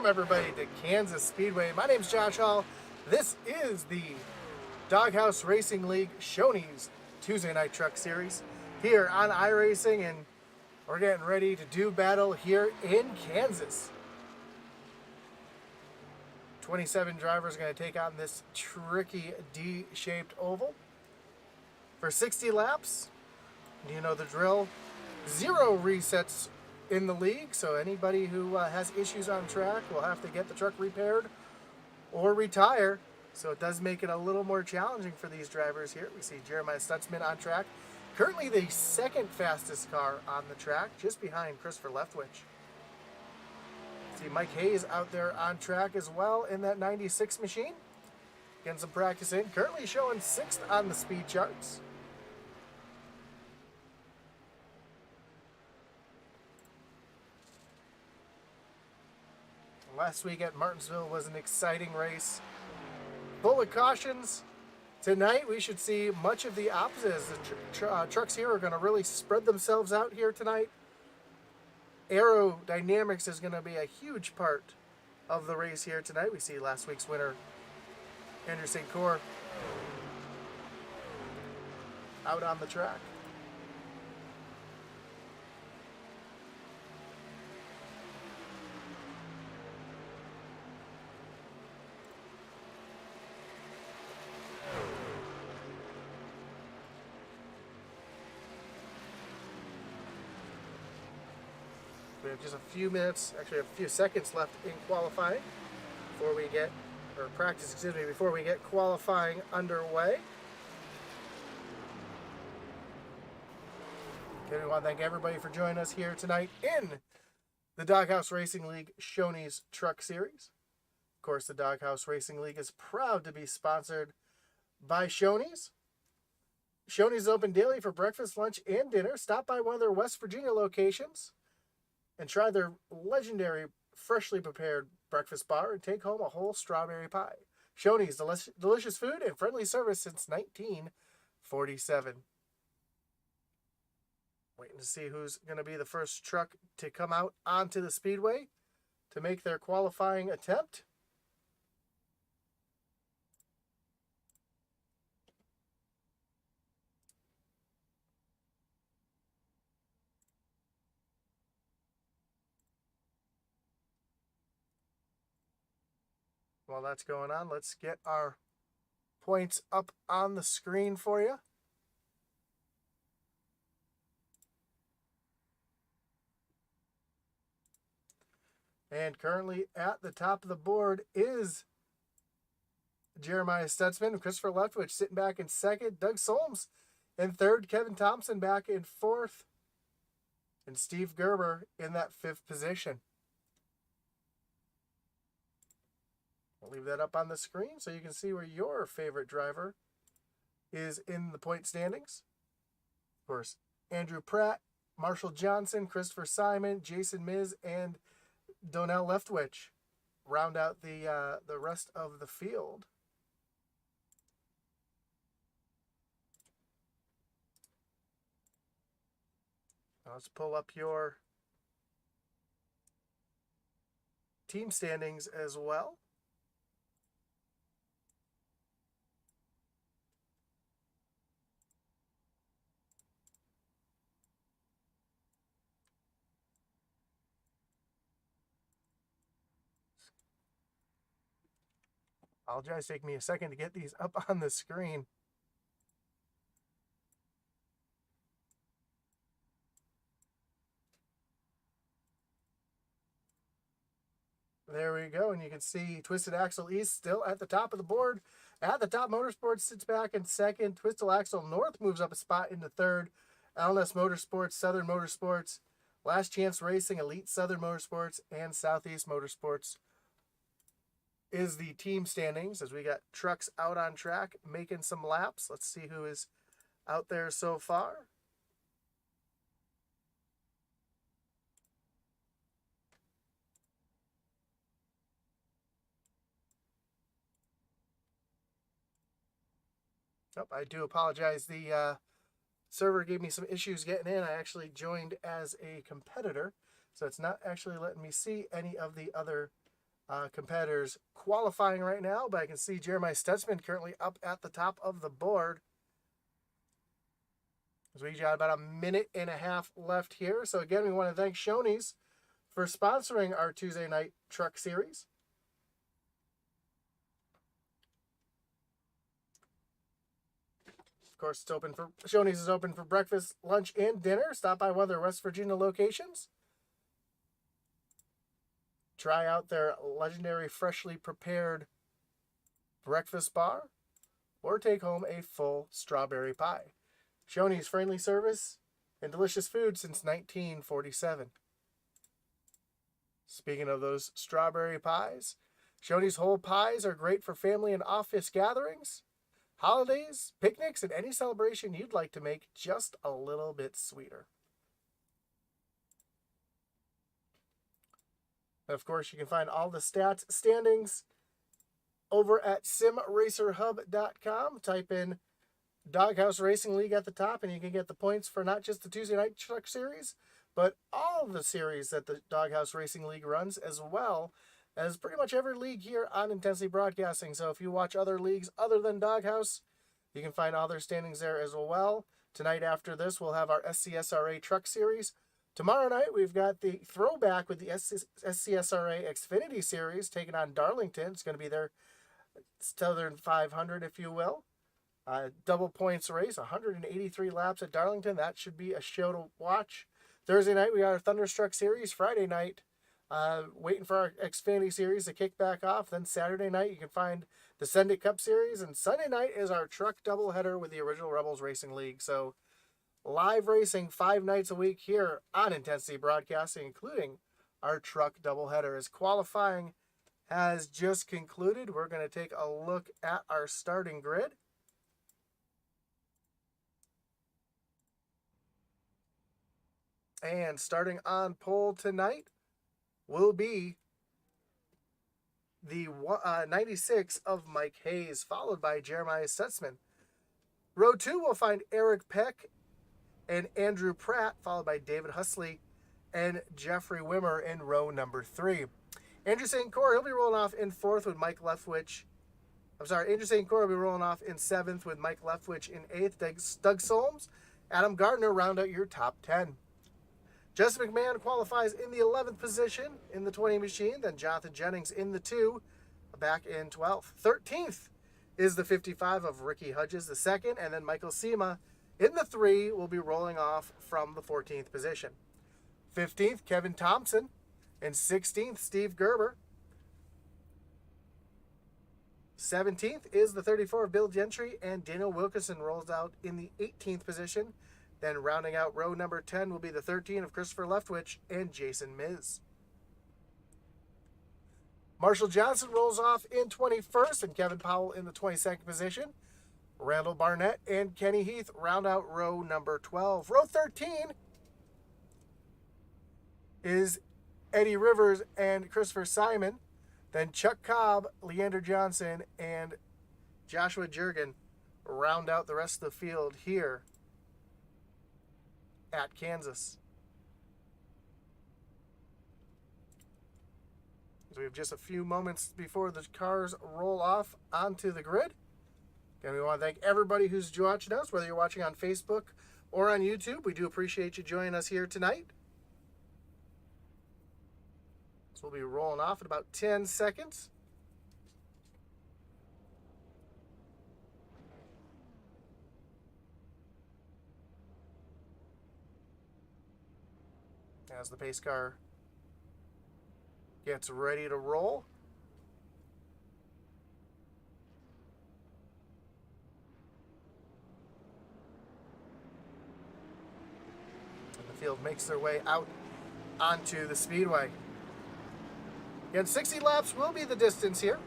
Welcome everybody to Kansas Speedway. My name's Josh Hall. This is the Doghouse Racing League Shoney's Tuesday Night Truck Series here on iRacing, and we're getting ready to do battle here in Kansas. 27 drivers are going to take on this tricky D-shaped oval for 60 laps. You know the drill. 0 resets in the league, so anybody who has issues on track will have to get the truck repaired or retire. So it does make it a little more challenging for these drivers here. We see Jeremiah Stutzman on track, currently the second fastest car on the track, just behind Christopher Leftwich. See Mike Hayes out there on track as well in that 96 machine, getting some practice in, currently showing 6th on the speed charts. Last week at Martinsville was an exciting race, full of cautions. Tonight we should see much of the opposite, as the trucks here are going to really spread themselves out here tonight. Aerodynamics is going to be a huge part of the race here tonight. We see last week's winner, Andrew St. COEUR, out on the track. We have just a few minutes, actually a few seconds left in qualifying before we get, or practice, excuse me, before we get qualifying underway. Okay, we want to thank everybody for joining us here tonight in the Doghouse Racing League Shoney's Truck Series. Of course, the Doghouse Racing League is proud to be sponsored by Shoney's. Shoney's is open daily for breakfast, lunch, and dinner. Stop by one of their West Virginia locations and try their legendary freshly prepared breakfast bar and take home a whole strawberry pie. Shoney's, delicious food and friendly service since 1947. Waiting to see who's going to be the first truck to come out onto the speedway to make their qualifying attempt. While that's going on, let's get our points up on the screen for you. And currently at the top of the board is Jeremiah Stutzman and Christopher Leftwich sitting back in second. Doug Solms in third. Kevin Thompson back in fourth. And Steve Gerber in that 5th position. I'll leave that up on the screen so you can see where your favorite driver is in the point standings. Of course, Andrew Pratt, Marshall Johnson, Christopher Simon, Jason Miz, and Donnell Leftwich round out the rest of the field. Now let's pull up your team standings as well. Apologize, take me a second to get these up on the screen. There we go, and you can see Twisted Axle East still at the top of the board. At the top, Motorsports sits back in second. Twisted Axle North moves up a spot into third. LNS Motorsports, Southern Motorsports, Last Chance Racing, Elite Southern Motorsports, and Southeast Motorsports is the team standings as we got trucks out on track making some laps. Let's see who is out there so far. Oh, I do apologize. The server gave me some issues getting in. I actually joined as a competitor, so it's not actually letting me see any of the other competitors qualifying right now, but I can see Jeremiah Stutzman currently up at the top of the board. So we got about a minute and a half left here. So again, we want to thank Shoney's for sponsoring our Tuesday night truck series. Of course, Shoney's is open for breakfast, lunch, and dinner. Stop by one of their West Virginia locations. Try out their legendary freshly prepared breakfast bar, or take home a full strawberry pie. Shoney's friendly service and delicious food since 1947. Speaking of those strawberry pies, Shoney's whole pies are great for family and office gatherings, holidays, picnics, and any celebration you'd like to make just a little bit sweeter. And of course, you can find all the stats, standings over at simracerhub.com. Type in Doghouse Racing League at the top, and you can get the points for not just the Tuesday Night Truck Series, but all of the series that the Doghouse Racing League runs, as well as pretty much every league here on Intensity Broadcasting. So if you watch other leagues other than Doghouse, you can find all their standings there as well. Tonight after this, we'll have our SCSRA Truck Series. Tomorrow night, we've got the throwback with the SCSRA Xfinity Series taking on Darlington. It's going to be their Southern 500, if you will. Double points race, 183 laps at Darlington. That should be a show to watch. Thursday night, we got our Thunderstruck Series. Friday night, waiting for our Xfinity Series to kick back off. Then Saturday night, you can find the Send It Cup Series. And Sunday night is our truck doubleheader with the Original Rebels Racing League. So live racing 5 nights a week here on Intensity Broadcasting, including our truck doubleheader. As qualifying has just concluded, we're going to take a look at our starting grid. And starting on pole tonight will be the 96 of Mike Hayes, followed by Jeremiah Stutzman. Row 2 will find Eric Peck and Andrew Pratt, followed by David Husley and Jeffrey Wimmer in row number 3. Andrew St. Cyr, he'll be rolling off in 4th with Mike Leftwich. Andrew St. Cyr will be rolling off in 7th with Mike Leftwich in 8th. Doug Solms, Adam Gardner round out your top 10. Justin McMahon qualifies in the 11th position in the 20 machine. Then Jonathan Jennings in the 2, back in 12th. 13th is the 55 of Ricky Hudges, the 2nd. And then Michael Sema in the 3 will be rolling off from the 14th position. 15th, Kevin Thompson. And 16th, Steve Gerber. 17th is the 34 of Bill Gentry. And Daniel Wilkinson rolls out in the 18th position. Then rounding out row number 10 will be the 13 of Christopher Leftwich and Jason Miz. Marshall Johnson rolls off in 21st and Kevin Powell in the 22nd position. Randall Barnett and Kenny Heath round out row number 12. Row 13 is Eddie Rivers and Christopher Simon. Then Chuck Cobb, Leander Johnson, and Joshua Jurgen round out the rest of the field here at Kansas. So we have just a few moments before the cars roll off onto the grid. Again, we want to thank everybody who's watching us, whether you're watching on Facebook or on YouTube. We do appreciate you joining us here tonight. So we'll be rolling off in about 10 seconds. As the pace car gets ready to roll. And the field makes their way out onto the Speedway. Again, 60 laps will be the distance here.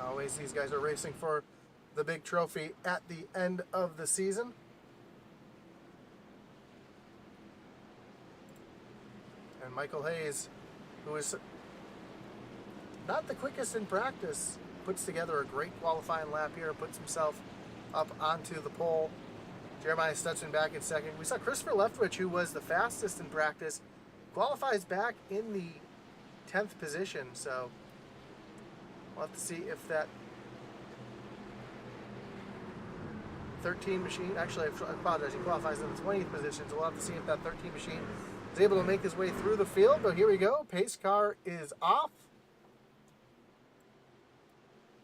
Always, these guys are racing for the big trophy at the end of the season. And Michael Hayes, who is not the quickest in practice, puts together a great qualifying lap here, puts himself up onto the pole. Jeremiah Stutzman back in second. We saw Christopher Leftwich, who was the fastest in practice, qualifies back in the 10th position. So we'll have to see if that 13 machine, actually I apologize, he qualifies in the 20th position, so we'll have to see if that 13 machine is able to make his way through the field. But here we go, pace car is off.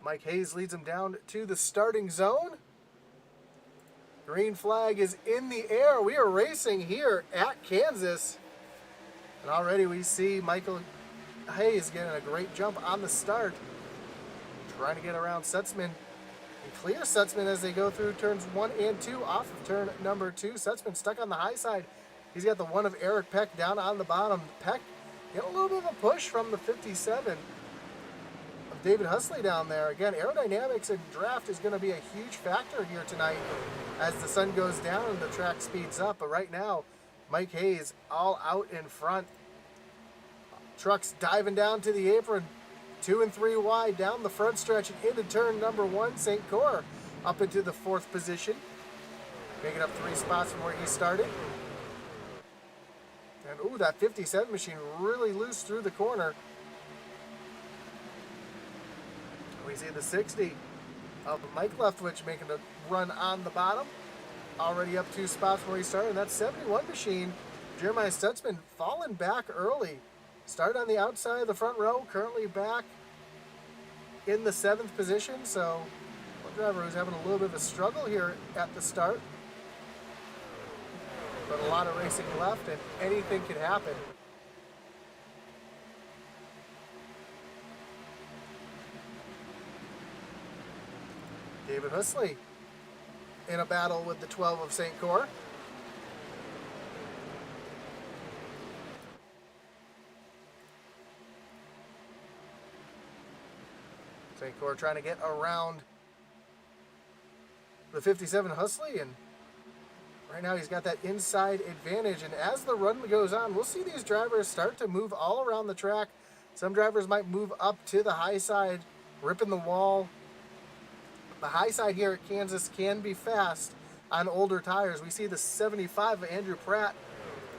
Mike Hayes leads him down to the starting zone. Green flag is in the air. We are racing here at Kansas. And already we see Michael Hayes getting a great jump on the start. Trying to get around Stutzman. And clear Stutzman as they go through turns 1 and 2 off of turn number 2. Stutzman stuck on the high side. He's got the one of Eric Peck down on the bottom. Peck getting a little bit of a push from the 57 of David Husley down there. Again, aerodynamics and draft is going to be a huge factor here tonight as the sun goes down and the track speeds up. But right now, Mike Hayes all out in front. Trucks diving down to the apron. 2 and 3 wide down the front stretch and into turn number 1. St. COEUR up into the 4th position, making up 3 spots from where he started. And ooh, that 57 machine really loose through the corner. We see the 60 of Mike Leftwich making a run on the bottom. Already up 2 spots from where he started. And that 71 machine, Jeremiah Stutzman, falling back early. Started on the outside of the front row, currently back in the 7th position. So one driver who's having a little bit of a struggle here at the start. But a lot of racing left and anything can happen. David Husley in a battle with the 12 of St. COEUR. St. COEUR trying to get around the 57 Husley, and right now he's got that inside advantage. And as the run goes on, we'll see these drivers start to move all around the track. Some drivers might move up to the high side, ripping the wall. The high side here at Kansas can be fast on older tires. We see the 75 of Andrew Pratt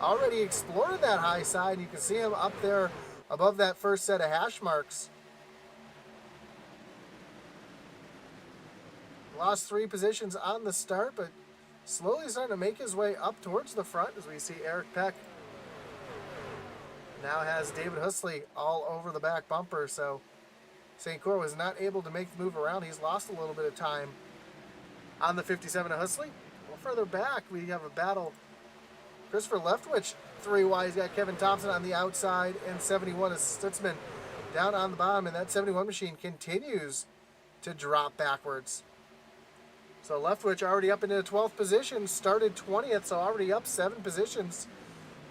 already explored that high side. You can see him up there above that first set of hash marks. Lost 3 positions on the start, but slowly starting to make his way up towards the front as we see Eric Peck now has David Husley all over the back bumper. So St. COEUR was not able to make the move around. He's lost a little bit of time on the 57 of Husley. A little further back, we have a battle. Christopher Leftwich 3 wide. He's got Kevin Thompson on the outside, and 71 is Stutzman down on the bottom, and that 71 machine continues to drop backwards. So Leftwich already up into the 12th position, started 20th, so already up 7 positions.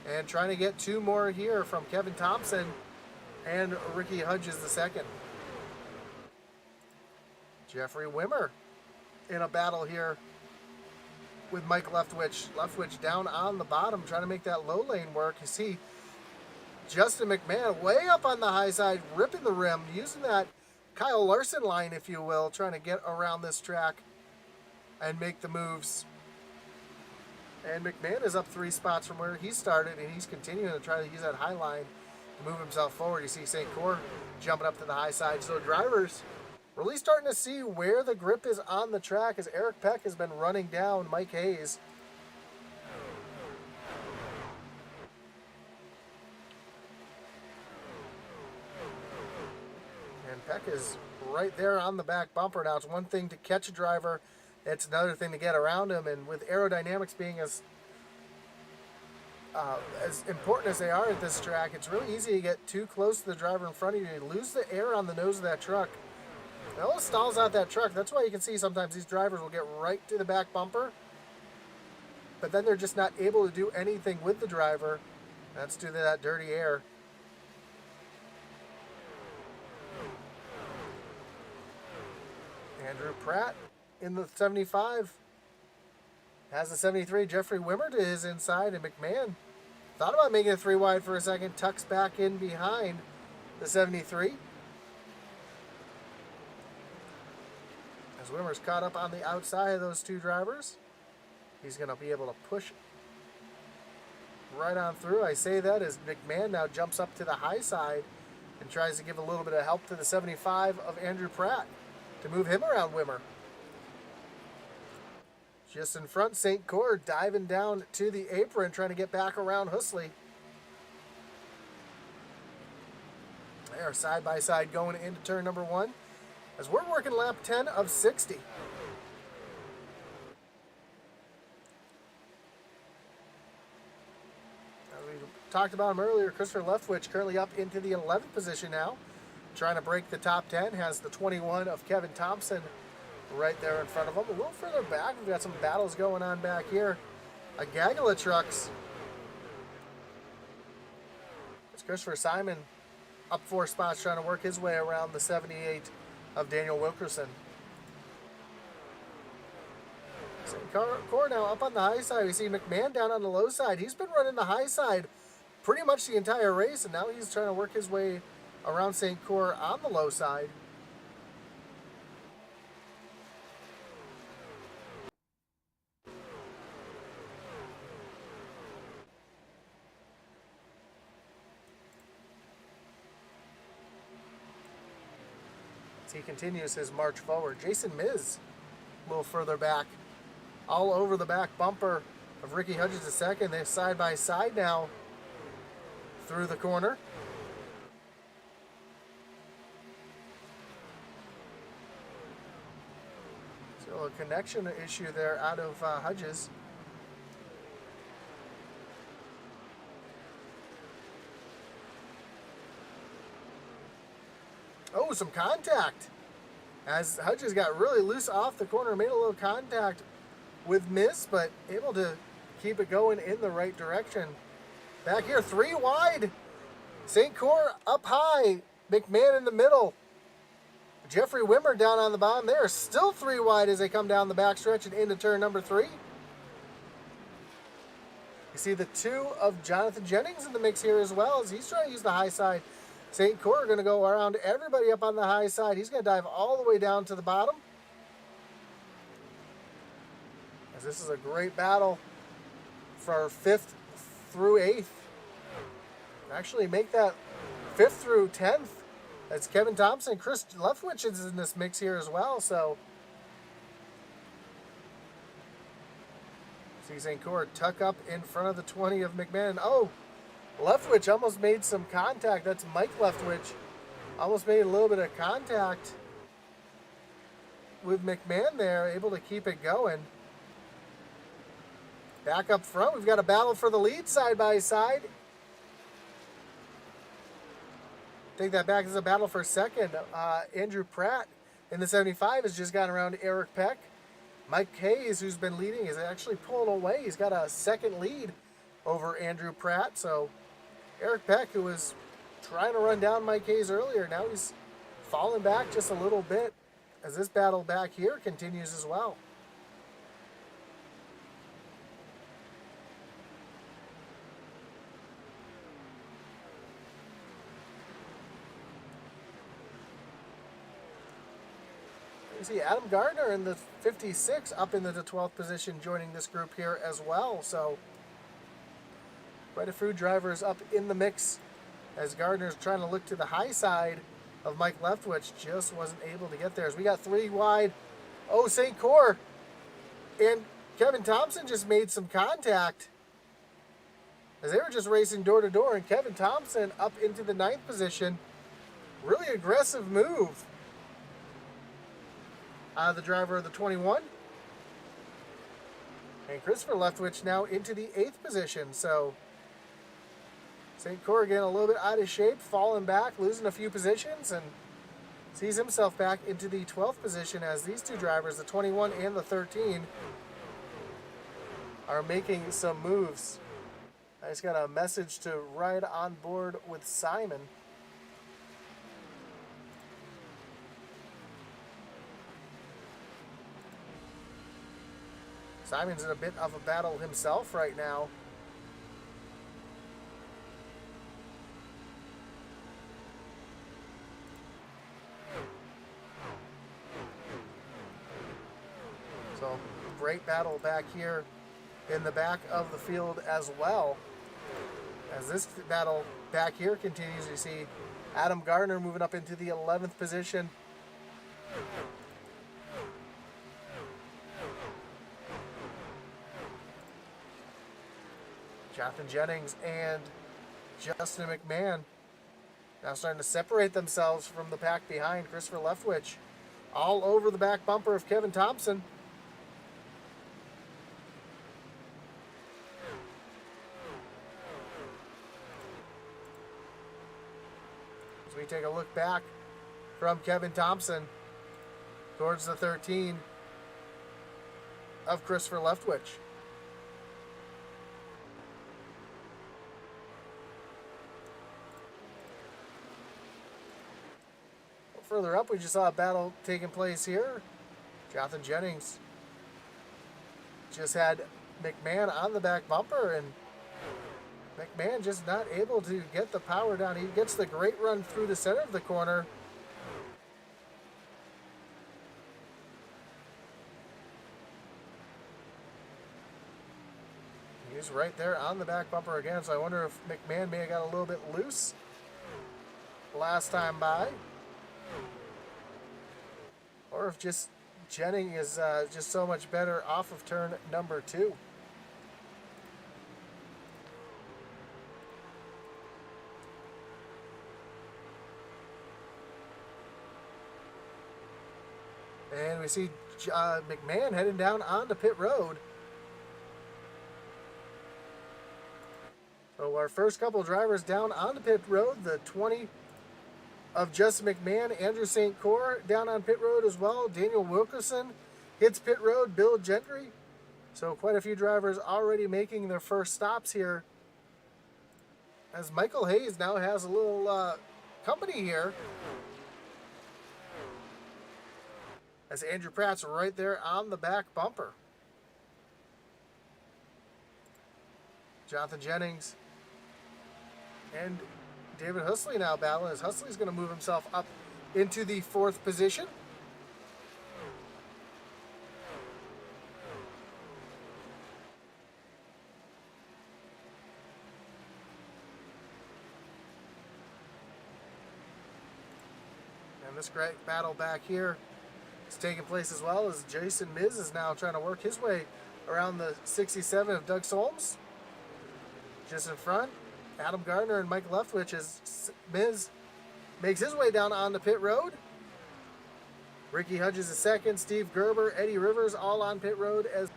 And trying to get 2 more here from Kevin Thompson and Ricky Hudges II. Jeffrey Wimmer in a battle here with Mike Leftwich. Leftwich down on the bottom, trying to make that low lane work. You see Justin McMahon way up on the high side, ripping the rim, using that Kyle Larson line, if you will, trying to get around this track and make the moves. And McMahon is up 3 spots from where he started, and he's continuing to try to use that high line to move himself forward. You see St. COEUR jumping up to the high side. So drivers really starting to see where the grip is on the track as Eric Peck has been running down Mike Hayes. And Peck is right there on the back bumper. Now, it's one thing to catch a driver. It's another thing to get around him, and with aerodynamics being as important as they are at this track, it's really easy to get too close to the driver in front of you. You lose the air on the nose of that truck. It almost stalls out that truck. That's why you can see sometimes these drivers will get right to the back bumper, but then they're just not able to do anything with the driver. That's due to that dirty air. Andrew Pratt in the 75 has the 73. Jeffrey Wimmer to his inside, and McMahon thought about making a 3 wide for a second, tucks back in behind the 73. As Wimmer's caught up on the outside of those two drivers, he's going to be able to push right on through. I say that as McMahon now jumps up to the high side and tries to give a little bit of help to the 75 of Andrew Pratt to move him around Wimmer. Just in front, St. COEUR diving down to the apron, trying to get back around Husley. They are side by side going into turn number 1 as we're working lap 10 of 60. As we talked about him earlier, Christopher Leftwich currently up into the 11th position now, trying to break the top 10, has the 21 of Kevin Thompson right there in front of him. A little further back, we've got some battles going on back here. A gaggle of trucks. It's Christopher Simon up 4 spots, trying to work his way around the 78 of Daniel Wilkerson. St. COEUR now up on the high side. We see McMahon down on the low side. He's been running the high side pretty much the entire race, and now he's trying to work his way around St. COEUR on the low side. He continues his march forward. Jason Miz, a little further back, all over the back bumper of Ricky Hudgens II. They're side by side now through the corner. So a connection issue there out of Hudgens. Oh, some contact. As Hudgens got really loose off the corner, made a little contact with Miz, but able to keep it going in the right direction. Back here, 3 wide. St. COEUR up high. McMahon in the middle. Jeffrey Wimmer down on the bottom. They are still 3 wide as they come down the backstretch and into turn number 3. You see the 2 of Jonathan Jennings in the mix here as well, as he's trying to use the high side. St. COEUR going to go around everybody up on the high side. He's going to dive all the way down to the bottom. As this is a great battle for 5th through 8th. Actually make that 5th through 10th. That's Kevin Thompson. Chris Leftwich is in this mix here as well. So see St. COEUR tuck up in front of the 20 of McMahon. Oh, Leftwich almost made some contact. That's Mike Leftwich. Almost made a little bit of contact with McMahon there, able to keep it going. Back up front, we've got a battle for the lead side by side. Take that back as a battle for second. Andrew Pratt in the 75 has just gotten around Eric Peck. Mike Hayes, who's been leading, is actually pulling away. He's got a second lead over Andrew Pratt. So Eric Peck, who was trying to run down Mike Hayes earlier, now he's falling back just a little bit as this battle back here continues as well. You see Adam Gardner in the 56 up into the 12th position, joining this group here as well. So quite a few drivers up in the mix as Gardner's trying to look to the high side of Mike Leftwich. Just wasn't able to get there as we got 3 wide. Oh, St. COEUR and Kevin Thompson just made some contact as they were just racing door to door, and Kevin Thompson up into the 9th position. Really aggressive move. The driver of the 21. And Christopher Leftwich now into the 8th position. So St. COEUR getting a little bit out of shape, falling back, losing a few positions, and sees himself back into the 12th position as these two drivers, the 21 and the 13, are making some moves. I just got a message to ride on board with Simon. Simon's in a bit of a battle himself right now. great battle back here in the back of the field as well. As this battle back here continues, you see Adam Gardner moving up into the 11th position. Jonathan Jennings and Justin McMahon now starting to separate themselves from the pack behind. Christopher Leftwich all over the back bumper of Kevin Thompson. As we take a look back from Kevin Thompson towards the 13 of Christopher Leftwich. Further up, we just saw a battle taking place here. Jonathan Jennings just had McMahon on the back bumper, and McMahon just not able to get the power down. He gets the great run through the center of the corner. He's right there on the back bumper again, so I wonder if McMahon may have got a little bit loose last time by. Or if just Jennings is just so much better off of turn number 2. And we see McMahon heading down onto pit road. So our first couple drivers down onto pit road, the 20 of Justin McMahon, Andrew St. Coeur down on pit road as well. Daniel Wilkerson hits pit road, Bill Gentry. So quite a few drivers already making their first stops here. As Michael Hayes now has a little company here. As Andrew Pratt's right there on the back bumper. Jonathan Jennings and David Husley now battling, as Husley's going to move himself up into the 4th position. And this great battle back here is taking place as well, as Jason Miz is now trying to work his way around the 67 of Doug Solms. Just in front, Adam Gardner and Mike Leftwich, as Miz makes his way down on the pit road. Ricky Hudges is second, Steve Gerber, Eddie Rivers all on pit road as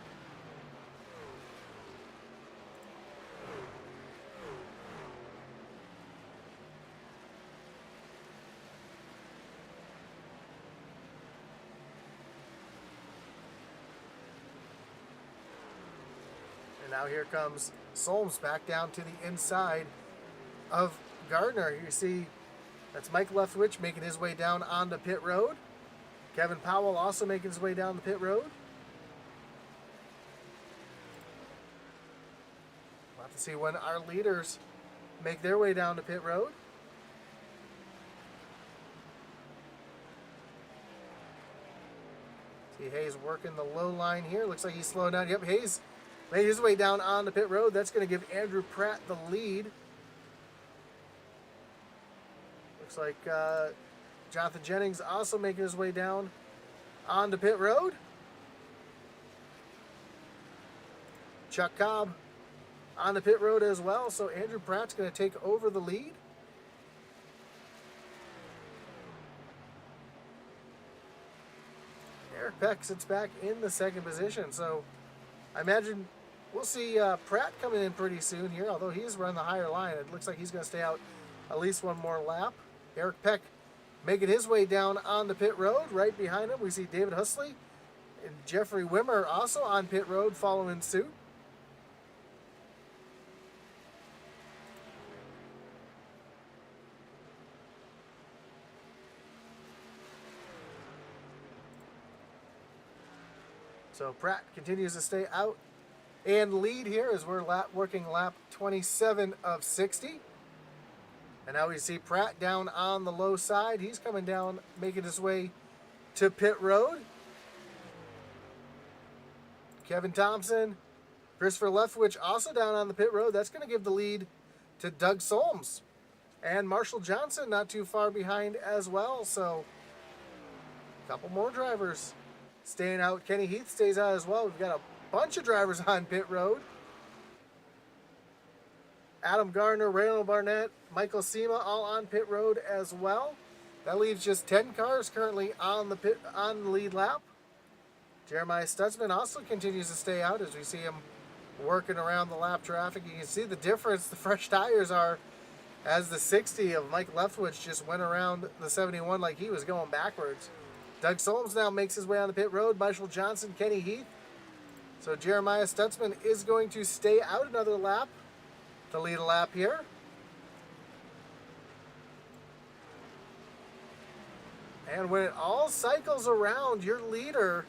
and now here comes Solms back down to the inside of Gardner. You see that's Mike Leftwich making his way down onto pit road. Kevin Powell also making his way down the pit road. We'll have to see when our leaders make their way down to pit road. See Hayes working the low line here. Looks like he's slowing down. Yep, Hayes made his way down on the pit road. That's going to give Andrew Pratt the lead. Looks like Jonathan Jennings also making his way down onto pit road. Chuck Cobb on the pit road as well. So Andrew Pratt's going to take over the lead. Eric Peck sits back in the 2nd position. So I imagine we'll see Pratt coming in pretty soon here, although he's run the higher line. It looks like he's going to stay out at least one more lap. Eric Peck making his way down on the pit road. Right behind him, we see David Husley and Jeffrey Wimmer also on pit road following suit. So Pratt continues to stay out and lead here as we're working lap 27 of 60. And now we see Pratt down on the low side. He's coming down, making his way to pit road. Kevin Thompson, Christopher Leftwich also down on the pit road. That's going to give the lead to Doug Solms. And Marshall Johnson not too far behind as well. So a couple more drivers staying out. Kenny Heath stays out as well. We've got a bunch of drivers on pit road. Adam Gardner, Raylan Barnett, Michael Sema all on pit road as well. That leaves just 10 cars currently on the lead lap. Jeremiah Stutzman also continues to stay out as we see him working around the lap traffic. You can see the difference the fresh tires are as the 60 of Mike Leftwich just went around the 71 like he was going backwards. Doug Solms now makes his way on the pit road. Marshall Johnson, Kenny Heath. So Jeremiah Stutzman is going to stay out another lap to lead a lap here. And when it all cycles around, your leader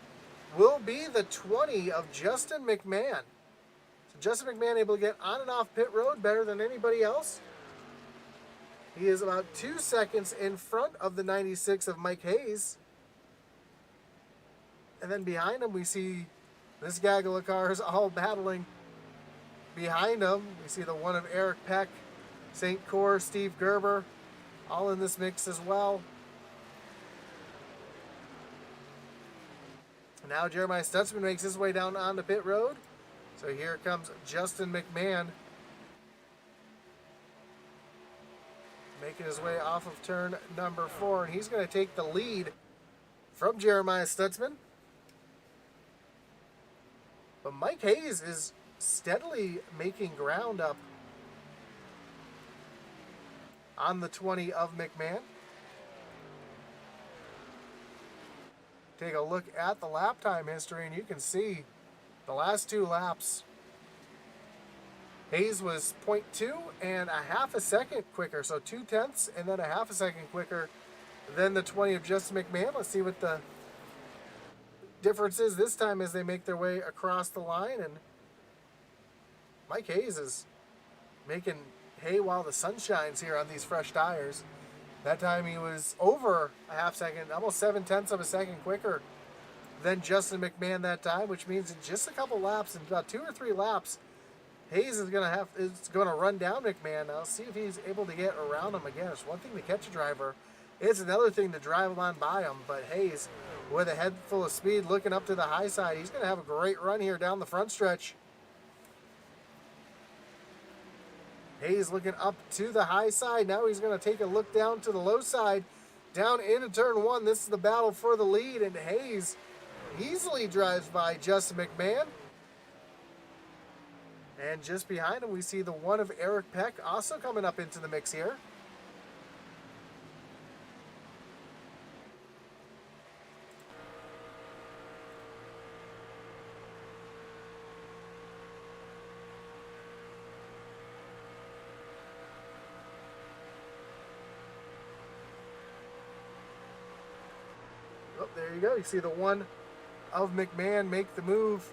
will be the 20 of Justin McMahon. So Justin McMahon able to get on and off pit road better than anybody else. He is about 2 seconds in front of the 96 of Mike Hayes. And then behind him we see this gaggle of cars all battling behind him. We see the one of Eric Peck, St. COEUR, Steve Gerber, all in this mix as well. Now Jeremiah Stutzman makes his way down on the pit road. So here comes Justin McMahon, making his way off of turn number 4. And he's going to take the lead from Jeremiah Stutzman. But Mike Hayes is steadily making ground up on the 20 of McMahon. Take a look at the lap time history, and you can see the last 2 laps. Hayes was 0.2 and a half a second quicker, so 0.2 and then a half a second quicker than the 20 of Justin McMahon. Let's see what the difference is this time as they make their way across the line. And Mike Hayes is making hay while the sun shines here on these fresh tires. That time he was over a half second, almost 0.7 of a second quicker than Justin McMahon that time, which means in just a couple laps, in about 2 or 3 laps, Hayes is going to run down McMahon. Now see if he's able to get around him again. It's one thing to catch a driver, it's another thing to drive him on by him. But Hayes, with a head full of speed, looking up to the high side, he's going to have a great run here down the front stretch. Hayes looking up to the high side. Now he's going to take a look down to the low side, down into turn 1. This is the battle for the lead, and Hayes easily drives by Justin McMahon. And just behind him, we see the one of Eric Peck also coming up into the mix here. Oh, there you go. You see the one of McMahon make the move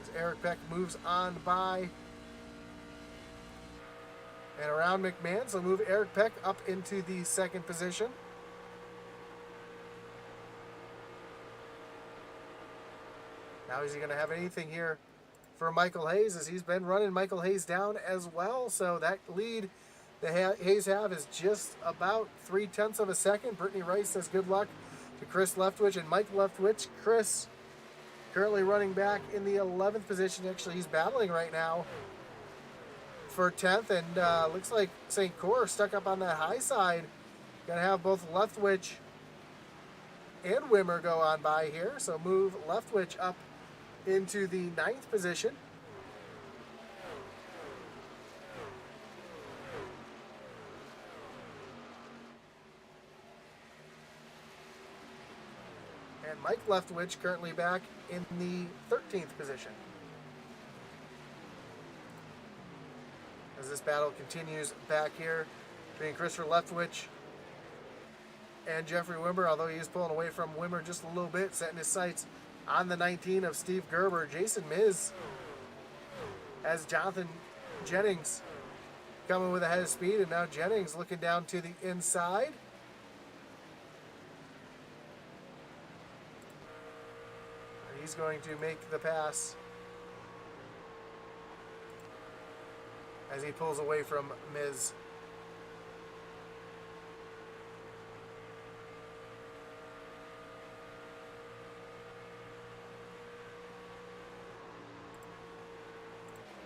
as Eric Peck moves on by and around McMahon. So move Eric Peck up into the 2nd position. Now is he going to have anything here for Michael Hayes, as he's been running Michael Hayes down as well? So that lead the Hayes have is just about 0.3 of a second. Brittany Rice says good luck to Chris Leftwich and Mike Leftwich. Chris currently running back in the 11th position. Actually, he's battling right now for 10th, and looks like St. COEUR stuck up on that high side. Gonna have both Leftwich and Wimmer go on by here. So move Leftwich up into the 9th position. And Mike Leftwich currently back in the 13th position. As this battle continues back here between Christopher Leftwich and Jeffrey Wimmer, although he is pulling away from Wimmer just a little bit, setting his sights on the 19 of Steve Gerber. Jason Miz has Jonathan Jennings coming with a head of speed, and now Jennings looking down to the inside. He's going to make the pass as he pulls away from Miz.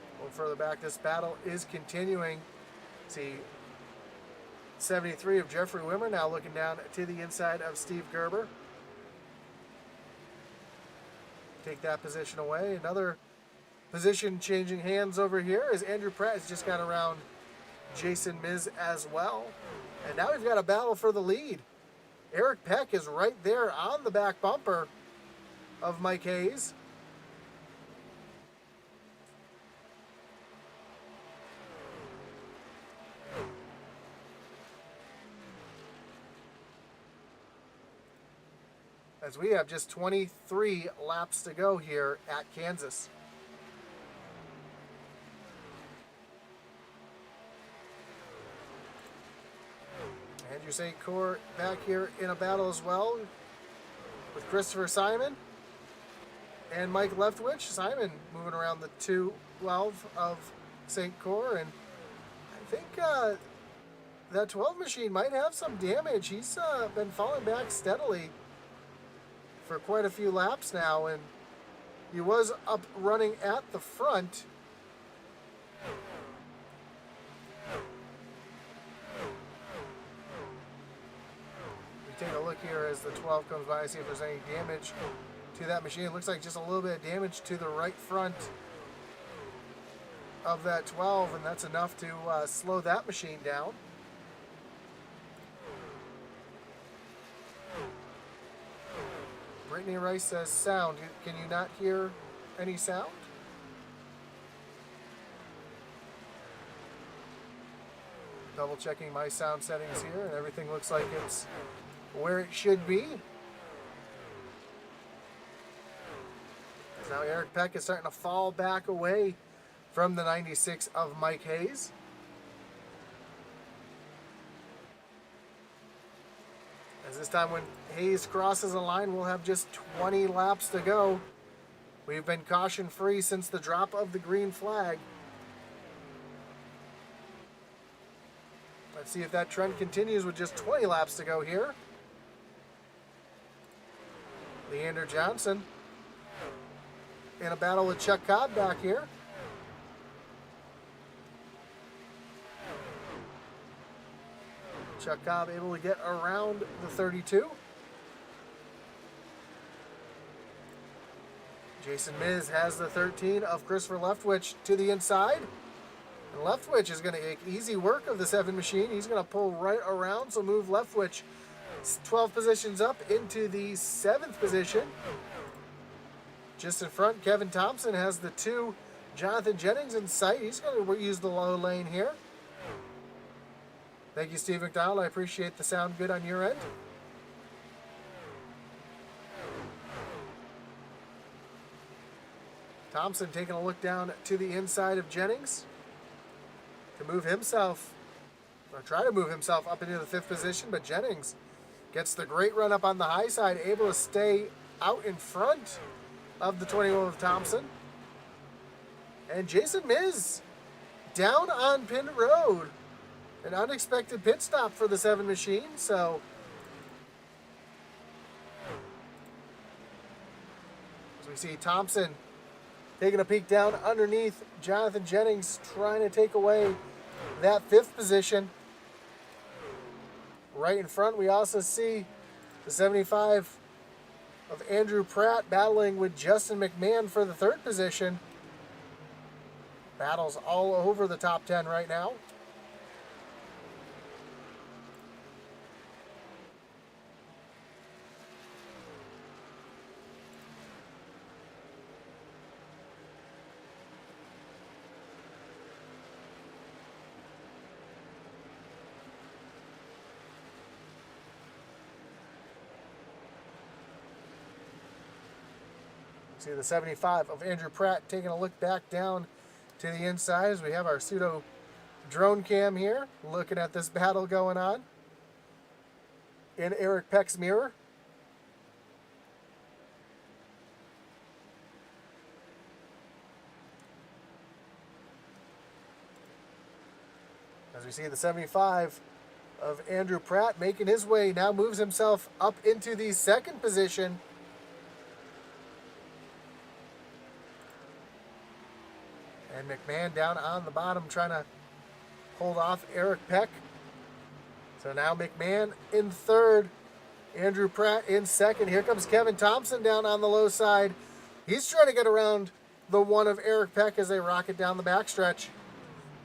A little further back, this battle is continuing. See 73 of Jeffrey Wimmer now looking down to the inside of Steve Gerber. Take that position away. Another position changing hands over here as Andrew Pratt has just got around Jason Miz as well. And now we've got a battle for the lead. Eric Peck is right there on the back bumper of Mike Hayes. As we have just 23 laps to go here at Kansas. Andrew St. Coeur back here in a battle as well with Christopher Simon and Mike Leftwich. Simon moving around the 212 of St. Coeur, and I think that 12 machine might have some damage. He's been falling back steadily for quite a few laps now, and he was up running at the front. We take a look here as the 12 comes by, see if there's any damage to that machine. It looks like just a little bit of damage to the right front of that 12, and that's enough to slow that machine down. Brittany Rice says sound. Can you not hear any sound? Double checking my sound settings here, and everything looks like it's where it should be. Now Eric Peck is starting to fall back away from the 96 of Mike Hayes. As this time when Hayes crosses the line, we'll have just 20 laps to go. We've been caution-free since the drop of the green flag. Let's see if that trend continues with just 20 laps to go here. Leander Johnson in a battle with Chuck Cobb back here. Chuck Cobb able to get around the 32. Jason Miz has the 13 of Christopher Leftwich to the inside. And Leftwich is going to make easy work of the 7 machine. He's going to pull right around, so move Leftwich 12 positions up into the 7th position. Just in front, Kevin Thompson has the 2. Jonathan Jennings in sight. He's going to use the low lane here. Thank you, Steve McDonald. I appreciate the sound good on your end. Thompson taking a look down to the inside of Jennings to move himself, or try to move himself up into the 5th position, but Jennings gets the great run up on the high side, able to stay out in front of the 21 of Thompson. And Jason Miz down on Pin Road. An unexpected pit stop for the 7 machine, so as we see Thompson taking a peek down underneath Jonathan Jennings, trying to take away that 5th position. Right in front, we also see the 75 of Andrew Pratt battling with Justin McMahon for the 3rd position. Battles all over the top 10 right now. See the 75 of Andrew Pratt taking a look back down to the inside as we have our pseudo drone cam here looking at this battle going on in Eric Peck's mirror. As we see the 75 of Andrew Pratt making his way, now moves himself up into the second position. And McMahon down on the bottom trying to hold off Eric Peck. So now McMahon in third, Andrew Pratt in second. Here comes Kevin Thompson down on the low side. He's trying to get around the one of Eric Peck as they rocket down the backstretch.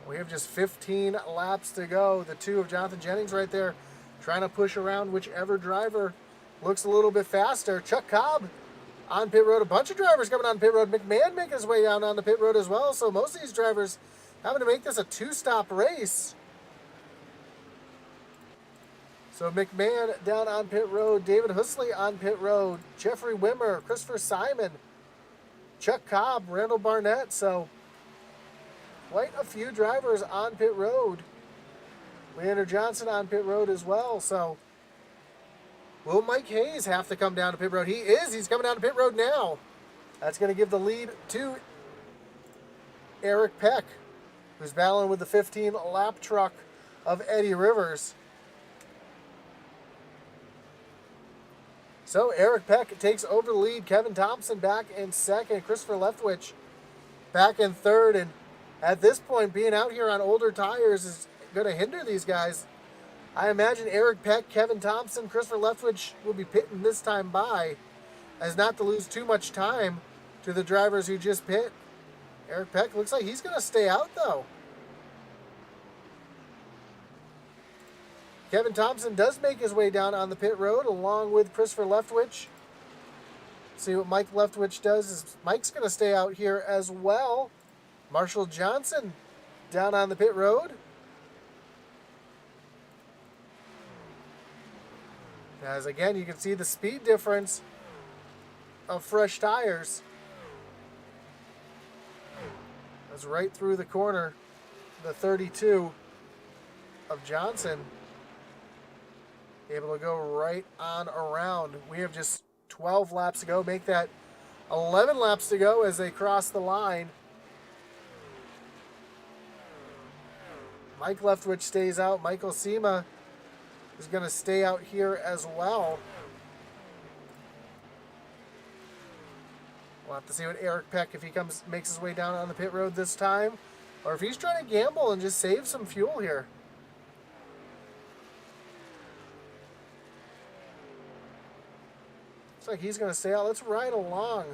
We have just 15 laps to go. The two of Jonathan Jennings right there trying to push around whichever driver looks a little bit faster. Chuck Cobb on pit road. A bunch of drivers coming on pit road. McMahon making his way down on the pit road as well. So most of these drivers having to make this a two-stop race. So McMahon down on pit road. David Husley on pit road. Jeffrey Wimmer, Christopher Simon, Chuck Cobb, Randall Barnett. So quite a few drivers on pit road. Leander Johnson on pit road as well. So will Mike Hayes have to come down to pit road? He is. He's coming down to pit road now. That's going to give the lead to Eric Peck, who's battling with the 15-lap truck of Eddie Rivers. So Eric Peck takes over the lead. Kevin Thompson back in second. Christopher Leftwich back in third. And at this point, being out here on older tires is going to hinder these guys. I imagine Eric Peck, Kevin Thompson, Christopher Leftwich will be pitting this time by as not to lose too much time to the drivers who just pit. Eric Peck looks like he's going to stay out, though. Kevin Thompson does make his way down on the pit road along with Christopher Leftwich. See what Mike Leftwich does is Mike's going to stay out here as well. Marshall Johnson down on the pit road. As again, you can see the speed difference of fresh tires. That's right through the corner. The 32 of Johnson able to go right on around. We have just 12 laps to go. Make that 11 laps to go as they cross the line. Mike Leftwich stays out. Michael Sema is going to stay out here as well. We'll have to see what Eric Peck, if he makes his way down on the pit road this time, or if he's trying to gamble and just save some fuel here. Looks like he's going to stay out. Let's ride along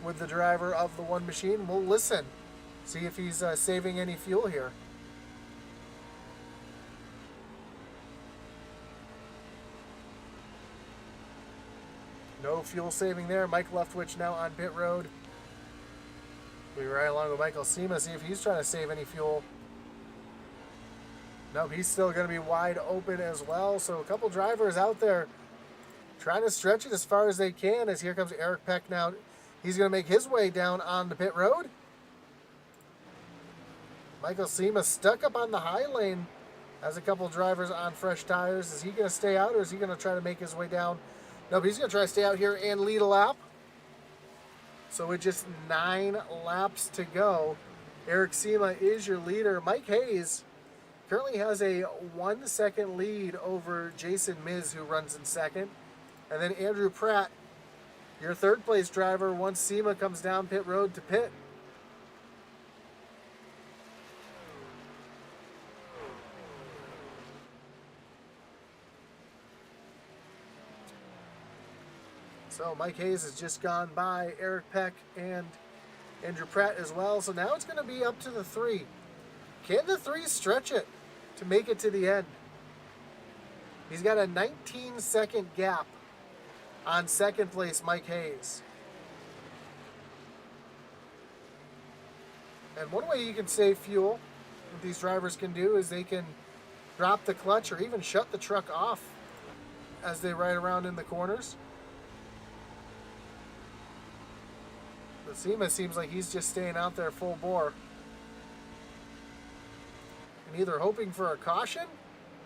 with the driver of the one machine. We'll listen. See if he's saving any fuel here. No fuel saving there. Mike Leftwich now on pit road. We ride along with Michael Sema, see if he's trying to save any fuel. Nope, he's still going to be wide open as well. So a couple drivers out there trying to stretch it as far as they can, as here comes Eric Peck now. He's going to make his way down on the pit road. Michael Sema stuck up on the high lane as a couple drivers on fresh tires. Is he going to stay out, or is he going to try to make his way down? No, but he's going to try to stay out here and lead a lap. So with just 9 laps to go, Eric Sema is your leader. Mike Hayes currently has a 1-second lead over Jason Miz, who runs in second. And then Andrew Pratt, your third place driver, once Sema comes down pit road to pit. So Mike Hayes has just gone by Eric Peck and Andrew Pratt as well. So now it's going to be up to the 3. Can the 3 stretch it to make it to the end? He's got a 19-second gap on second place Mike Hayes. And one way you can save fuel, what these drivers can do, is they can drop the clutch or even shut the truck off as they ride around in the corners. But Sema seems like he's just staying out there full bore and either hoping for a caution,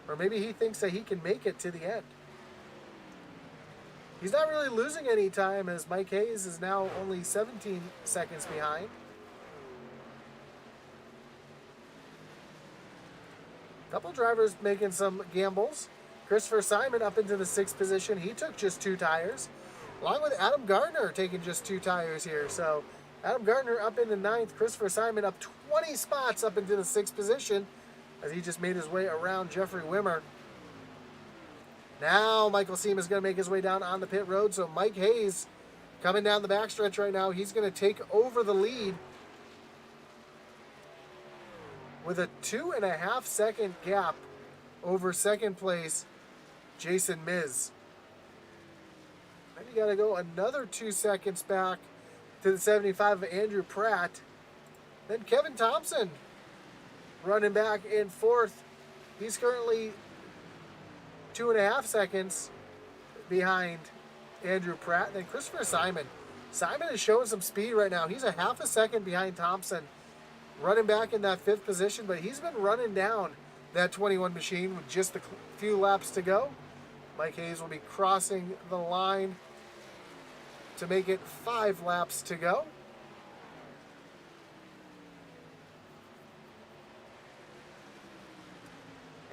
or maybe he thinks that he can make it to the end. He's not really losing any time, as Mike Hayes is now only 17 seconds behind. Couple drivers making some gambles. Christopher Simon up into the 6th position. He took just 2 tires, along with Adam Gardner taking just 2 tires here. So Adam Gardner up into 9th. Christopher Simon up 20 spots up into the 6th position as he just made his way around Jeffrey Wimmer. Now Michael Seam is going to make his way down on the pit road. So Mike Hayes coming down the backstretch right now. He's going to take over the lead with a 2.5 second gap over second place Jason Miz. Then you got to go another 2 seconds back to the 75 of Andrew Pratt. Then Kevin Thompson running back in 4th. He's currently 2.5 seconds behind Andrew Pratt. Then Christopher Simon. Simon is showing some speed right now. He's a 0.5 second behind Thompson, running back in that 5th position, but he's been running down that 21 machine with just a few laps to go. Mike Hayes will be crossing the line to make it 5 laps to go.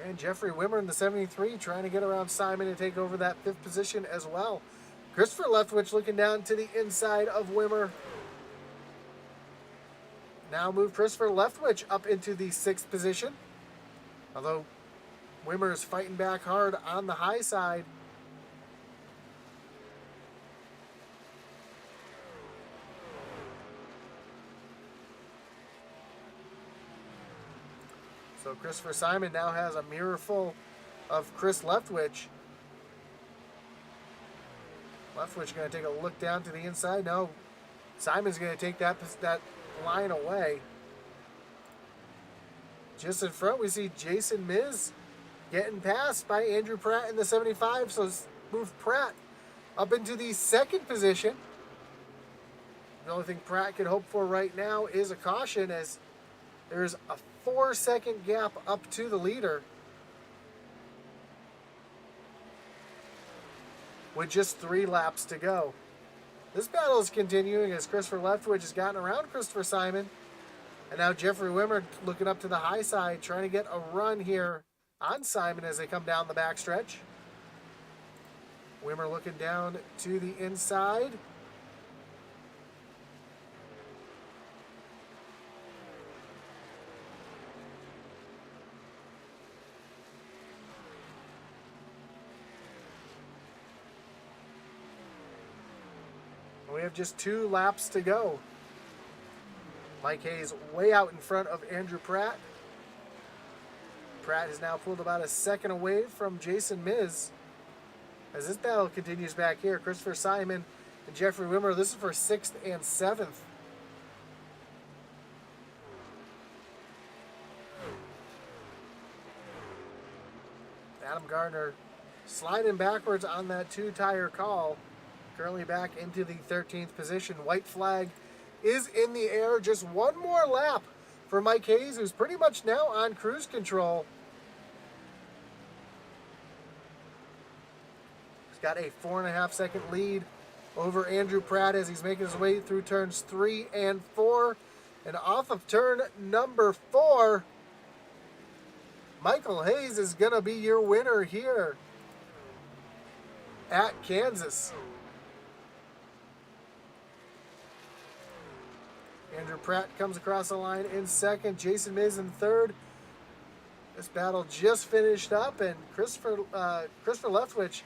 And Jeffrey Wimmer in the 73 trying to get around Simon and take over that 5th position as well. Christopher Leftwich looking down to the inside of Wimmer. Now move Christopher Leftwich up into the 6th position. Although Wimmer is fighting back hard on the high side. So Christopher Simon now has a mirror full of Chris Leftwich. Leftwich going to take a look down to the inside. No, Simon's going to take that line away. Just in front, we see Jason Miz getting passed by Andrew Pratt in the 75. So move Pratt up into the 2nd position. The only thing Pratt can hope for right now is a caution, as there's a 4 second gap up to the leader with just 3 laps to go. This battle is continuing as Christopher Leftwich has gotten around Christopher Simon. And now Jeffrey Wimmer looking up to the high side, trying to get a run here on Simon as they come down the backstretch. Wimmer looking down to the inside. We have just 2 laps to go. Mike Hayes way out in front of Andrew Pratt. Pratt is now pulled about a second away from Jason Miz. As this battle continues back here, Christopher Simon and Jeffrey Wimmer, this is for 6th and 7th. Adam Gardner sliding backwards on that 2-tire call. Currently back into the 13th position. White flag is in the air. Just 1 more lap for Mike Hayes, who's pretty much now on cruise control. He's got a 4.5 second lead over Andrew Pratt as he's making his way through turns 3 and 4. And off of turn number 4, Michael Hayes is going to be your winner here at Kansas. Andrew Pratt comes across the line in 2nd. Jason Miz in 3rd. This battle just finished up, and Christopher Leftwich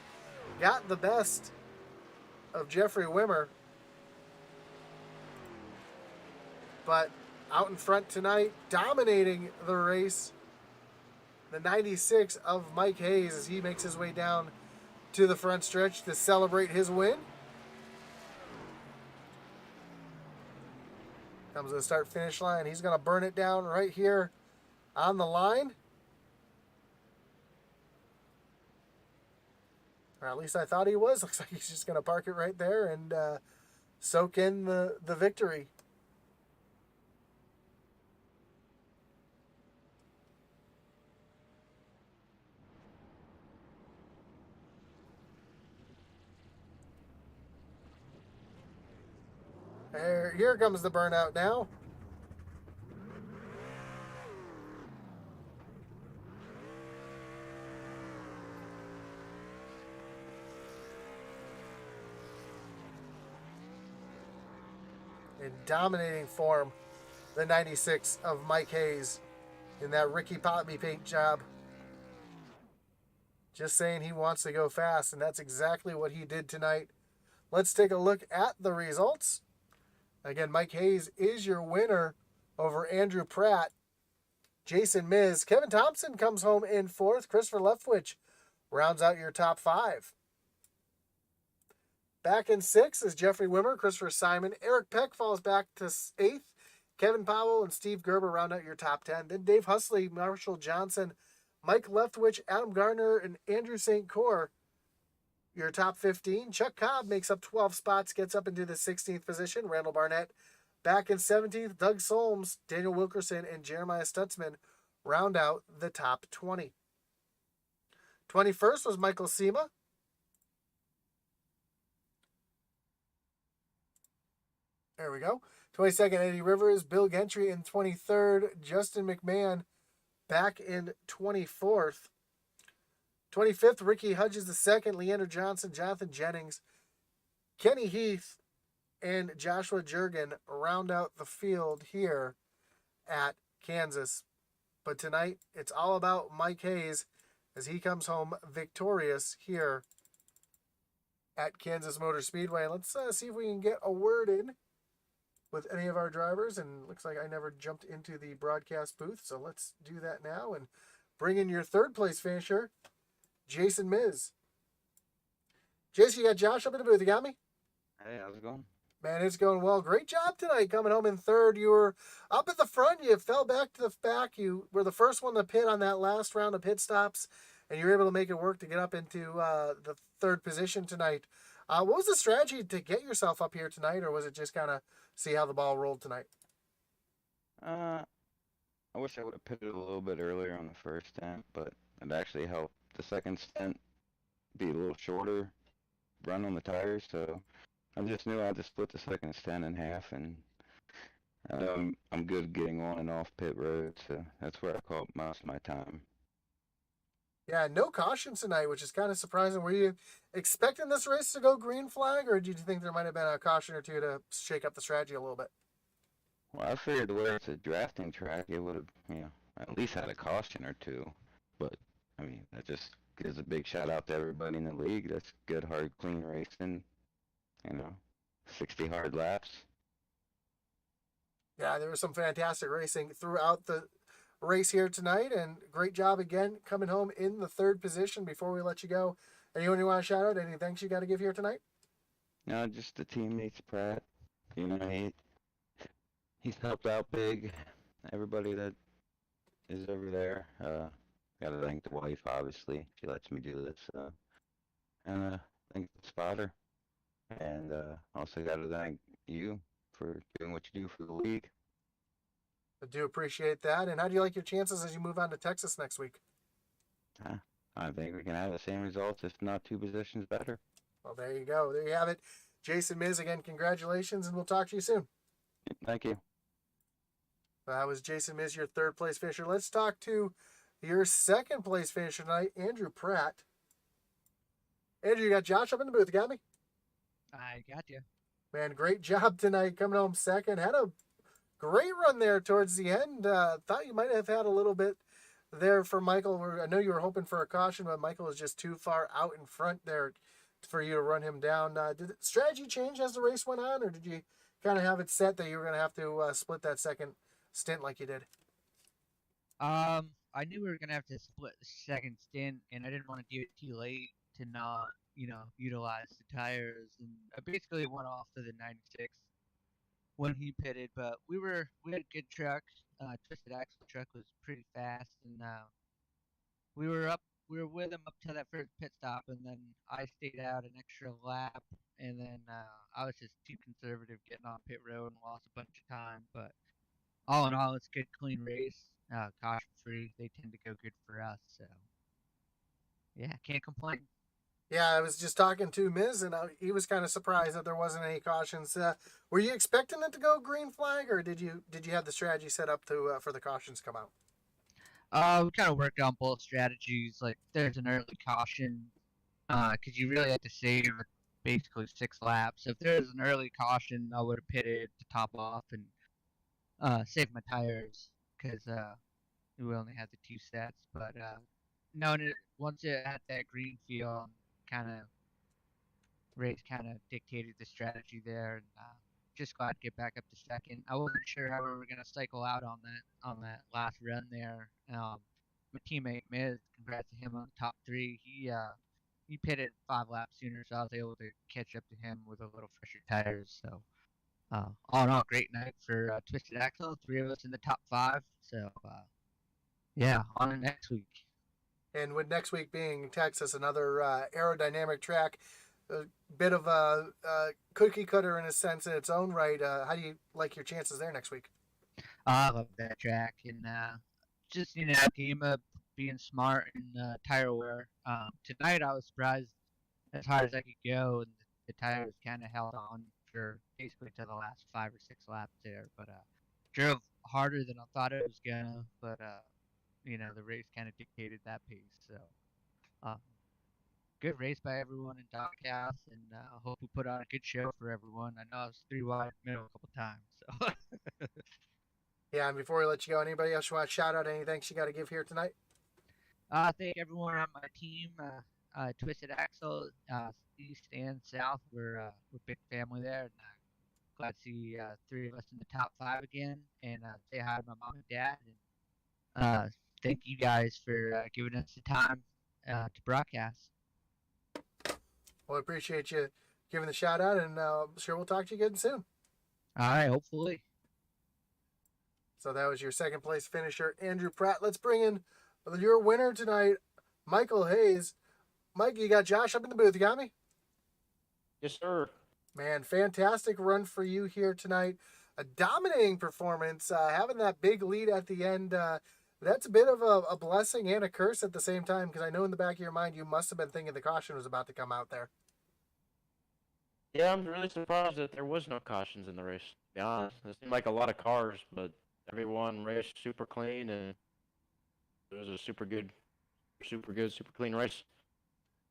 got the best of Jeffrey Wimmer. But out in front tonight, dominating the race, the 96 of Mike Hayes as he makes his way down to the front stretch to celebrate his win. Comes to the start-finish line. He's going to burn it down right here on the line. Or at least I thought he was. Looks like he's just going to park it right there and soak in the victory. Here comes the burnout now. dominating form, the 96 of Mike Hayes in that Ricky Poppy paint job. Just saying he wants to go fast, and that's exactly what he did tonight. Let's take a look at the results. Again, Mike Hayes is your winner over Andrew Pratt. Jason Miz. Kevin Thompson comes home in fourth. Christopher Leftwich rounds out your top five. Back in sixth is Jeffrey Wimmer, Christopher Simon. Eric Peck falls back to eighth. Kevin Powell and Steve Gerber round out your top 10. Then Dave Husley, Marshall Johnson, Mike Leftwich, Adam Gardner, and Andrew St. Cyr, your top 15. Chuck Cobb makes up 12 spots, gets up into the 16th position. Randall Barnett back in 17th. Doug Solms, Daniel Wilkerson, and Jeremiah Stutzman round out the top 20. 21st was Michael Sema. There we go. 22nd, Eddie Rivers. Bill Gentry in 23rd. Justin McMahon back in 24th. 25th, Ricky Hudges II, Leander Johnson, Jonathan Jennings, Kenny Heath, and Joshua Jurgen round out the field here at Kansas. But tonight, it's all about Mike Hayes as he comes home victorious here at Kansas Motor Speedway. Let's see if we can get a word in with any of our drivers. And looks like I never jumped into the broadcast booth, so let's do that now and bring in your third place finisher, Jason Miz. Jason, you got Josh up in the booth. You got me? Hey, how's it going? Man, it's going well. Great job tonight coming home in third. You were up at the front. You fell back to the back. You were the first one to pit on that last round of pit stops, and you were able to make it work to get up into the third position tonight. What was the strategy to get yourself up here tonight, or was it just kind of see how the ball rolled tonight? I wish I would have pitted a little bit earlier on the first stint, but it actually helped the second stint be a little shorter run on the tires, so I just knew I had to split the second stint in half, and I know I'm good getting on and off pit road, so that's where I caught most of my time. Yeah, no cautions tonight, which is kind of surprising. Were you expecting this race to go green flag, or did you think there might have been a caution or two to shake up the strategy a little bit? Well, I figured where it's a drafting track, it would have, at least had a caution or two, but that just gives a big shout out to everybody in the league. That's good, hard, clean racing. 60 hard laps. Yeah, there was some fantastic racing throughout the race here tonight, and great job again coming home in the third position. Before we let you go, anyone you want to shout out? Any thanks you got to give here tonight? No, just the teammates, Pratt. He's helped out big. Everybody that is over there. Gotta thank the wife, obviously. She lets me do this. And thank the spotter. And also gotta thank you for doing what you do for the league. I do appreciate that. And how do you like your chances as you move on to Texas next week? I think we can have the same results, if not 2 positions better. Well, there you go. There you have it. Jason Miz, again, congratulations, and we'll talk to you soon. Thank you. That was Jason Miz, your third place finisher. Let's talk to your second place finisher tonight, Andrew Pratt. Andrew, you got Josh up in the booth. You got me? I got you. Man, great job tonight coming home second. Had a great run there towards the end. Thought you might have had a little bit there for Michael. I know you were hoping for a caution, but Michael was just too far out in front there for you to run him down. Did the strategy change as the race went on, or did you kind of have it set that you were going to have to split that second stint like you did? I knew we were gonna have to split the second stint, and I didn't want to do it too late to not, utilize the tires. And I basically went off to the 96 when he pitted, but we had a good truck. Twisted Axle truck was pretty fast, and we were with him up to that first pit stop, and then I stayed out an extra lap, and then I was just too conservative getting on pit road and lost a bunch of time. But all in all, it's a good, clean race. Caution free. They tend to go good for us, so yeah, can't complain. Yeah, I was just talking to Miz, and he was kind of surprised that there wasn't any cautions. Were you expecting it to go green flag, or did you have the strategy set up to for the cautions to come out? We kind of worked on both strategies. Like, there's an early caution, because you really have to save basically 6 laps. If there was an early caution, I would have pitted to top off and save my tires because we only had the 2 sets. But no, once it had that green feel, kind of race kind of dictated the strategy there, and just glad to get back up to second. I wasn't sure how we were gonna cycle out on that last run there. My teammate Miz, congrats to him on the top 3. He pitted 5 laps sooner, so I was able to catch up to him with a little fresher tires. So all in all, great night for Twisted Axle. 3 of us in the top 5. So yeah, on to next week. And with next week being Texas, another aerodynamic track, a bit of a cookie cutter in a sense in its own right. How do you like your chances there next week? I love that track, and just game of being smart and tire wear. Tonight I was surprised as hard as I could go, and the tires kind of held on for basically to the last 5 or 6 laps there. But drove harder than I thought it was gonna. But the race kind of dictated that pace. So good race by everyone in Doghouse, and hope we put on a good show for everyone. I know I was 3 wide middle a couple times. So. Yeah, and before we let you go, anybody else want to shout out anything you got to give here tonight? Thank everyone on my team, Twisted Axle, East and South. We're big family there, and glad to see 3 of us in the top 5 again. And say hi to my mom and dad. And thank you guys for giving us the time to broadcast. Well, I appreciate you giving the shout out, and I'm sure we'll talk to you again soon. All right, hopefully. So that was your second place finisher, Andrew Pratt. Let's bring in your winner tonight, Michael Hayes. Mike, you got Josh up in the booth. You got me? Yes, sir. Man, fantastic run for you here tonight. A dominating performance, having that big lead at the end. That's a bit of a blessing and a curse at the same time, because I know in the back of your mind you must have been thinking the caution was about to come out there. Yeah, I'm really surprised that there was no cautions in the race, to be honest. It seemed like a lot of cars, but everyone raced super clean, and it was a super clean race.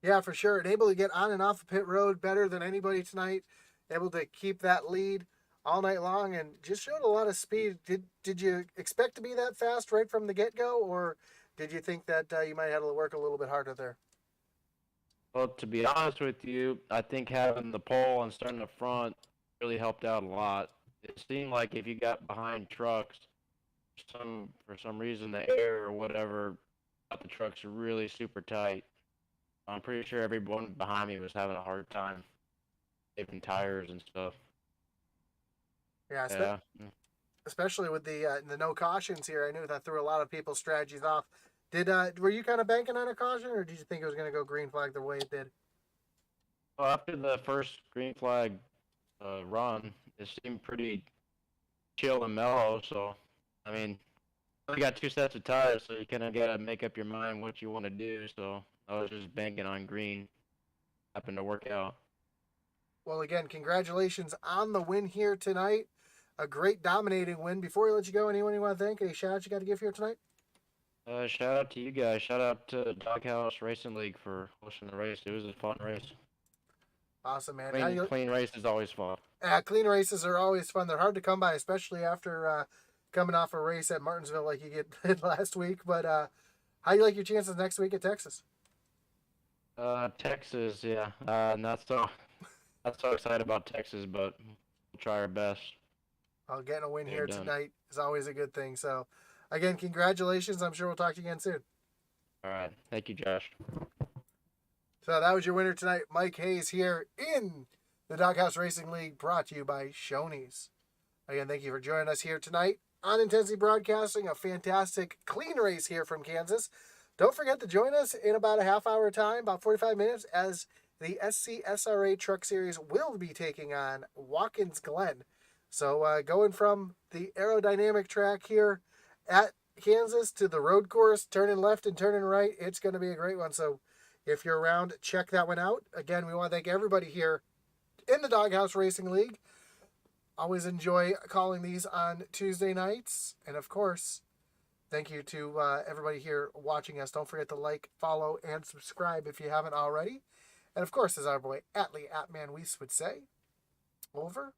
Yeah, for sure. And able to get on and off the pit road better than anybody tonight. Able to keep that lead all night long and just showed a lot of speed. Did you expect to be that fast right from the get-go, or did you think that you might have to work a little bit harder there? Well, to be honest with you, I think having the pole and starting up front really helped out a lot. It seemed like if you got behind trucks, for some reason the air or whatever got the trucks really super tight. I'm pretty sure everyone behind me was having a hard time saving tires and stuff. Yeah, especially with the no cautions here. I knew that threw a lot of people's strategies off. Were you kind of banking on a caution, or did you think it was going to go green flag the way it did? Well, after the first green flag run, it seemed pretty chill and mellow. So, I mean, you got 2 sets of tires, so you kind of got to make up your mind what you want to do. So I was just banking on green. Happened to work out. Well, again, congratulations on the win here tonight. A great dominating win. Before we let you go, anyone you want to thank? Any shout outs you got to give here tonight? Shout out to you guys. Shout out to Doghouse Racing League for hosting the race. It was a fun race. Awesome, man. Clean race is always fun. Clean races are always fun. They're hard to come by, especially after coming off a race at Martinsville like you did last week. But how do you like your chances next week at Texas? Texas, yeah. Not so excited about Texas, but we'll try our best. Well, getting a win here tonight is always a good thing. So, again, congratulations. I'm sure we'll talk to you again soon. All right. Thank you, Josh. So that was your winner tonight, Mike Hayes, here in the Doghouse Racing League, brought to you by Shoney's. Again, thank you for joining us here tonight on Intensity Broadcasting, a fantastic clean race here from Kansas. Don't forget to join us in about a half hour time, about 45 minutes, as the SCSRA Truck Series will be taking on Watkins Glen. So going from the aerodynamic track here at Kansas to the road course, turning left and turning right, it's going to be a great one. So if you're around, check that one out. Again, we want to thank everybody here in the Doghouse Racing League. Always enjoy calling these on Tuesday nights. And of course, thank you to everybody here watching us. Don't forget to like, follow, and subscribe if you haven't already. And of course, as our boy Atlee Atman Weiss would say, over